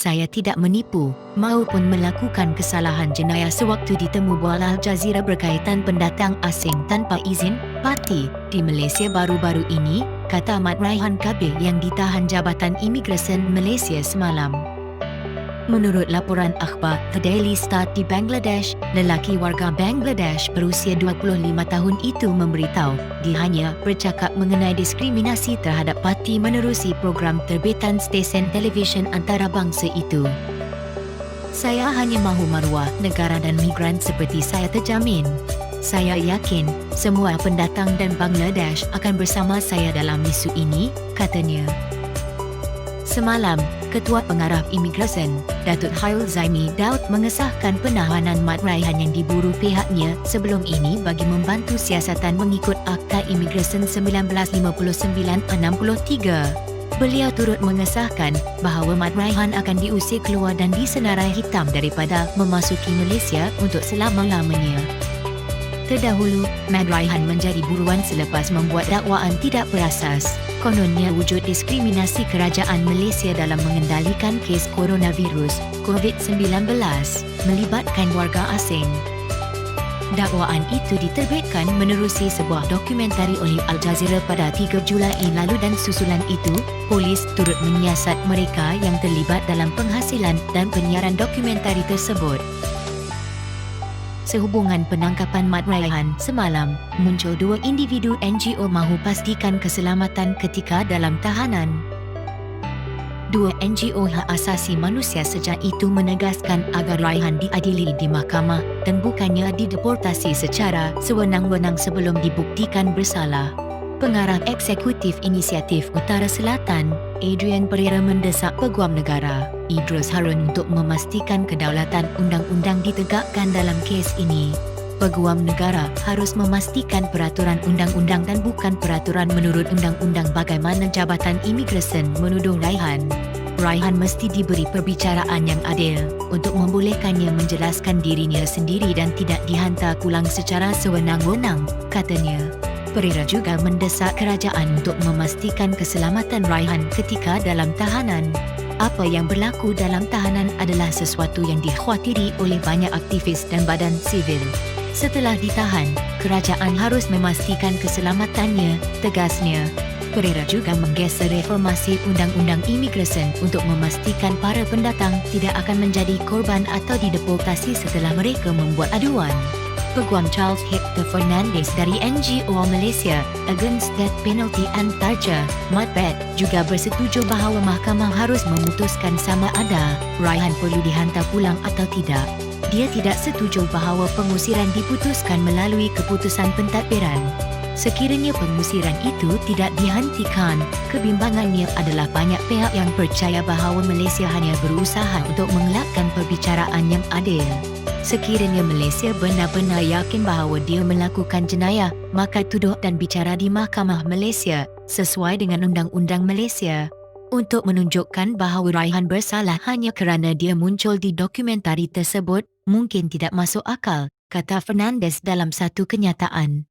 saya tidak menipu maupun melakukan kesalahan jenayah sewaktu ditemu bual Al Jazeera berkaitan pendatang asing tanpa izin parti di Malaysia baru-baru ini, kata Mat Raihan Kabir yang ditahan Jabatan Imigresen Malaysia semalam. Menurut laporan akhbar The Daily Star di Bangladesh, lelaki warga Bangladesh berusia 25 tahun itu memberitahu dia hanya bercakap mengenai diskriminasi terhadap parti menerusi program terbitan stesen televisyen antarabangsa itu. Saya hanya mahu maruah negara dan migran seperti saya terjamin. Saya yakin semua pendatang dan Bangladesh akan bersama saya dalam isu ini, katanya. Semalam, Ketua Pengarah Imigresen, Datuk Hairul Zaimi Daud mengesahkan penahanan Mat Raihan yang diburu pihaknya sebelum ini bagi membantu siasatan mengikut Akta Imigresen 1959-63. Beliau turut mengesahkan bahawa Mat Raihan akan diusir keluar dan disenarai hitam daripada memasuki Malaysia untuk selama-lamanya. Terdahulu, Mat Raihan menjadi buruan selepas membuat dakwaan tidak berasas. Kononnya wujud diskriminasi kerajaan Malaysia dalam mengendalikan kes coronavirus COVID-19 melibatkan warga asing. Dakwaan itu diterbitkan menerusi sebuah dokumentari oleh Al Jazeera pada 3 Julai lalu dan susulan itu, polis turut menyiasat mereka yang terlibat dalam penghasilan dan penyiaran dokumentari tersebut. Sehubungan penangkapan Mat Raihan semalam, muncul 2 individu NGO mahu pastikan keselamatan ketika dalam tahanan. 2 NGO hak asasi manusia sejak itu menegaskan agar Raihan diadili di mahkamah dan bukannya dideportasi secara sewenang-wenang sebelum dibuktikan bersalah. Pengarah Eksekutif Inisiatif Utara Selatan, Adrian Pereira mendesak Peguam Negara, Idrus Harun untuk memastikan kedaulatan undang-undang ditegakkan dalam kes ini. Peguam Negara harus memastikan peraturan undang-undang dan bukan peraturan menurut undang-undang bagaimana Jabatan Imigresen menuduh Raihan. Raihan mesti diberi perbicaraan yang adil untuk membolehkannya menjelaskan dirinya sendiri dan tidak dihantar pulang secara sewenang-wenang, katanya. Pereira juga mendesak kerajaan untuk memastikan keselamatan Raihan ketika dalam tahanan. Apa yang berlaku dalam tahanan adalah sesuatu yang dikhawatiri oleh banyak aktivis dan badan sivil. Setelah ditahan, kerajaan harus memastikan keselamatannya, tegasnya. Pereira juga menggeser reformasi Undang-Undang Imigresen untuk memastikan para pendatang tidak akan menjadi korban atau dideportasi setelah mereka membuat aduan. Peguam Charles Hector Fernandez dari NGO Malaysia Against Death Penalty and Torture, MATPET, juga bersetuju bahawa mahkamah harus memutuskan sama ada Raihan perlu dihantar pulang atau tidak. Dia tidak setuju bahawa pengusiran diputuskan melalui keputusan pentadbiran. Sekiranya pengusiran itu tidak dihentikan, kebimbangannya adalah banyak pihak yang percaya bahawa Malaysia hanya berusaha untuk mengelakkan perbicaraan yang adil. Sekiranya Malaysia benar-benar yakin bahawa dia melakukan jenayah, maka tuduh dan bicara di Mahkamah Malaysia sesuai dengan Undang-Undang Malaysia. Untuk menunjukkan bahawa Raihan bersalah hanya kerana dia muncul di dokumentari tersebut, mungkin tidak masuk akal, kata Fernandez dalam satu kenyataan.